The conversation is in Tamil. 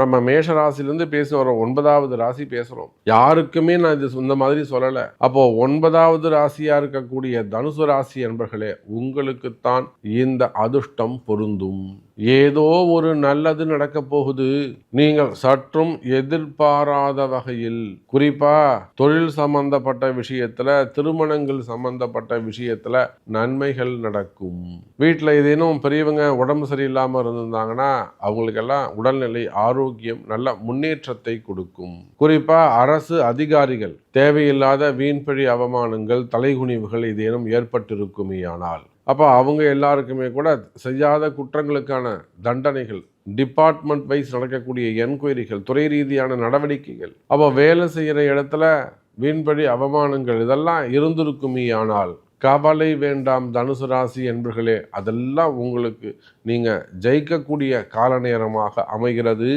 நம்ம மேஷ ராசிலேருந்து பேசி வரோம், 9வது ராசி பேசுகிறோம். யாருக்குமே நான் இது இந்த மாதிரி சொல்லலை. அப்போ 9வது ராசியாக இருக்கக்கூடிய தனுசு ராசி என்பர்களே, உங்களுக்குத்தான் இந்த அதிர்ஷ்டம் பொருந்தும். ஏதோ ஒரு நல்லது நடக்க போகுது. நீங்கள் சற்றும் எதிர்பாராத வகையில், குறிப்பா தொழில் சம்பந்தப்பட்ட விஷயத்துல, திருமணங்கள் சம்பந்தப்பட்ட விஷயத்துல நன்மைகள் நடக்கும். வீட்டில் ஏதேனும் பெரியவங்க உடம்பு சரியில்லாம இருந்திருந்தாங்கன்னா அவங்களுக்கெல்லாம் உடல்நிலை ஆரோக்கியம் நல்ல முன்னேற்றத்தை கொடுக்கும். குறிப்பா அரசு அதிகாரிகள் தேவையில்லாத வீண்பழி அவமானங்கள் தலைகுனிவுகள் ஏதேனும் ஏற்பட்டிருக்குமேயானால் அப்போ அவங்க எல்லாருக்குமே கூட செய்யாத குற்றங்களுக்கான தண்டனைகள், டிபார்ட்மெண்ட் வைஸ் நடக்கக்கூடிய என்கொயரிகள், துறை ரீதியான நடவடிக்கைகள், அப்போ வேலை செய்கிற இடத்துல வீண்பழி அவமானங்கள் இதெல்லாம் இருந்திருக்குமே. ஆனால் கவலை வேண்டாம் தனுசு ராசி என்பர்களே, அதெல்லாம் உங்களுக்கு நீங்கள் ஜெயிக்கக்கூடிய கால நேரமாக அமைகிறது.